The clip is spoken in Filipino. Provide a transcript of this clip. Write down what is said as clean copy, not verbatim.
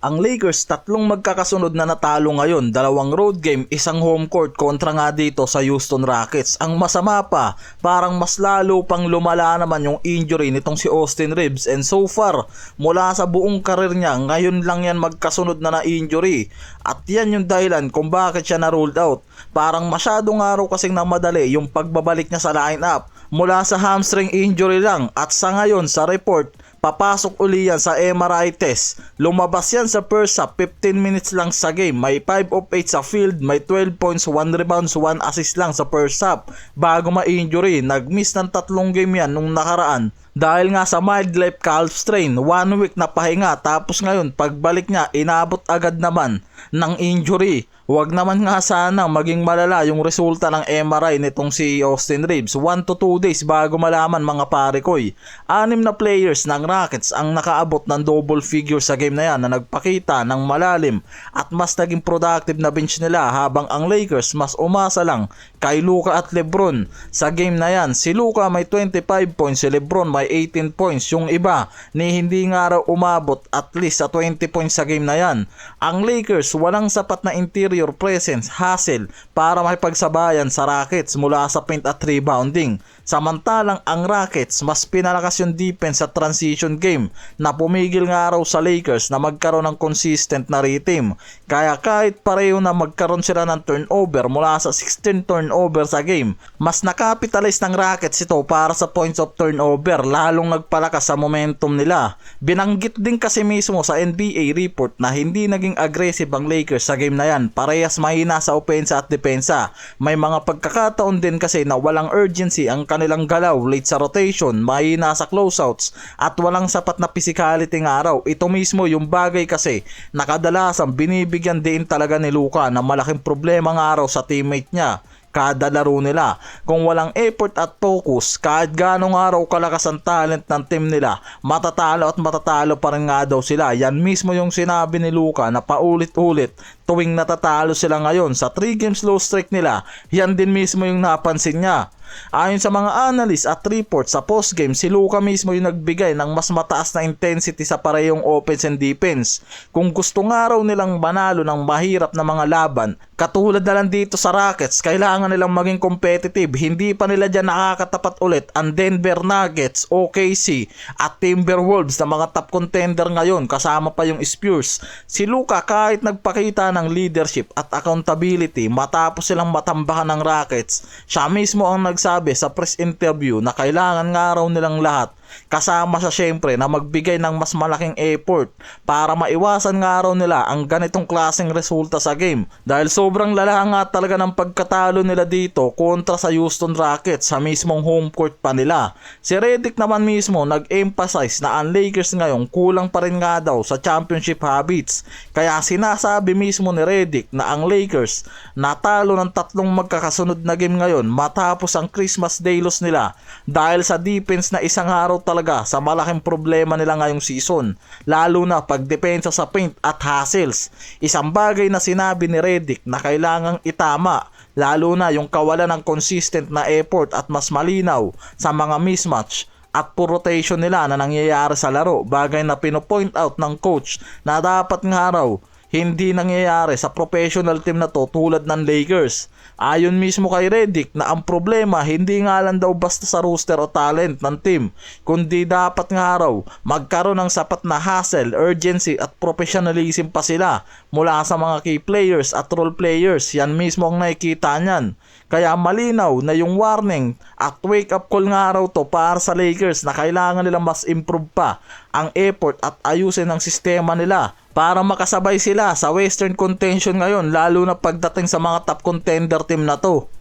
Ang Lakers tatlong magkakasunod na natalo ngayon, dalawang road game, isang home court kontra nga dito sa Houston Rockets. Ang masama pa, parang mas lalo pang lumala naman yung injury nitong si Austin Reeves, and so far, mula sa buong karir niya, ngayon lang yan magkasunod na injury. At yan yung dahilan kung bakit siya na-ruled out. Parang masyadong araw kasing nang madali yung pagbabalik niya sa lineup mula sa hamstring injury lang, at sa ngayon sa report, papasok uli yan sa MRI test. Lumabas yan sa first half, 15 minutes lang sa game. May 5 of 8 sa field, may 12 points, 1 rebounds, 1 assist lang sa first half bago ma-injury. Nag-miss ng 3 game yan nung nakaraan dahil nga sa mild left calf strain. 1 week na pahinga, tapos ngayon pagbalik niya inabot agad naman ng injury. Huwag naman nga sana maging malala yung resulta ng MRI nitong si Austin Reeves. 1 to 2 days bago malaman, mga pare koy. 6 na players ng Rockets ang nakaabot ng double figure sa game na yan, na nagpakita ng malalim at mas naging productive na bench nila, habang ang Lakers mas umasa lang kay Luka at LeBron sa game na yan. Si Luka may 25 points, si LeBron may 18 points. Yung iba ni hindi nga raw umabot at least sa 20 points sa game na yan. Ang Lakers walang sapat na interior presence, hustle para makipagsabayan sa Rockets mula sa paint at rebounding. Samantalang ang Rockets mas pinalakas yung defense sa transition game, na pumigil nga raw sa Lakers na magkaroon ng consistent na rhythm. Kaya kahit pareho na magkaroon sila ng turnover mula sa 16 turnover sa game, mas nakapitalize ng Rockets ito para sa points of turnover, lalong nagpalakas sa momentum nila. Binanggit din kasi mismo sa NBA report na hindi naging aggressive ang Lakers sa game na yan. Parehas mahina sa opensa at depensa. May mga pagkakataon din kasi na walang urgency ang kanilang galaw late sa rotation, mahina sa closeouts, at walang sapat na physicality ng araw. Ito mismo yung bagay kasi na kadalasan binibigyan din talaga ni Luka na malaking problema ng araw sa teammate niya kada laro nila. Kung walang effort at focus, kahit ganong araw kalakas ang talent ng team nila, matatalo at matatalo pa rin nga daw sila. Yan mismo yung sinabi ni Luka na paulit-ulit tuwing natatalo sila ngayon sa 3 games low streak nila. Yan din mismo yung napansin niya. Ayon sa mga analyst at reports sa postgame, si Luka mismo yung nagbigay ng mas mataas na intensity sa parehong offense and defense. Kung gusto nga raw nilang manalo ng mahirap na mga laban, katulad na lang dito sa Rockets, kailangan nilang maging competitive. Hindi pa nila dyan nakakatapat ulit ang Denver Nuggets, OKC at Timberwolves na mga top contender ngayon, kasama pa yung Spurs. Si Luka kahit nagpakita ng leadership at accountability matapos silang matambakan ng Rockets, siya mismo ang nagsabi sa press interview na kailangan nga raw nilang lahat, kasama siya syempre, na magbigay ng mas malaking effort para maiwasan nga raw nila ang ganitong klaseng resulta sa game, dahil sobrang lala nga talaga ng pagkatalo nila dito kontra sa Houston Rockets sa mismong home court pa nila. Si Redick naman mismo nag-emphasize na ang Lakers ngayon kulang pa rin nga daw sa championship habits, kaya sinasabi mismo ni Redick na ang Lakers natalo ng 3 magkakasunod na game ngayon matapos ang Christmas Day loss nila dahil sa defense na isang araw talaga sa malaking problema nila ngayong season, lalo na pagdepensa sa paint at hustles. Isang bagay na sinabi ni Redick na kailangang itama, lalo na yung kawalan ng consistent na effort at mas malinaw sa mga mismatch at poor rotation nila na nangyayari sa laro, bagay na pinopoint out ng coach na dapat nga raw hindi nangyayari sa professional team na to tulad ng Lakers. Ayon mismo kay Redick na ang problema hindi nga lang daw basta sa roster o talent ng team, kundi dapat nga raw magkaroon ng sapat na hustle, urgency at professionalism pa sila mula sa mga key players at role players. Yan mismo ang nakikita niyan. Kaya malinaw na yung warning at wake up call nga raw to para sa Lakers na kailangan nila mas improve pa ang effort at ayusin ang sistema nila para makasabay sila sa Western contention ngayon, lalo na pagdating sa mga top contender team na to.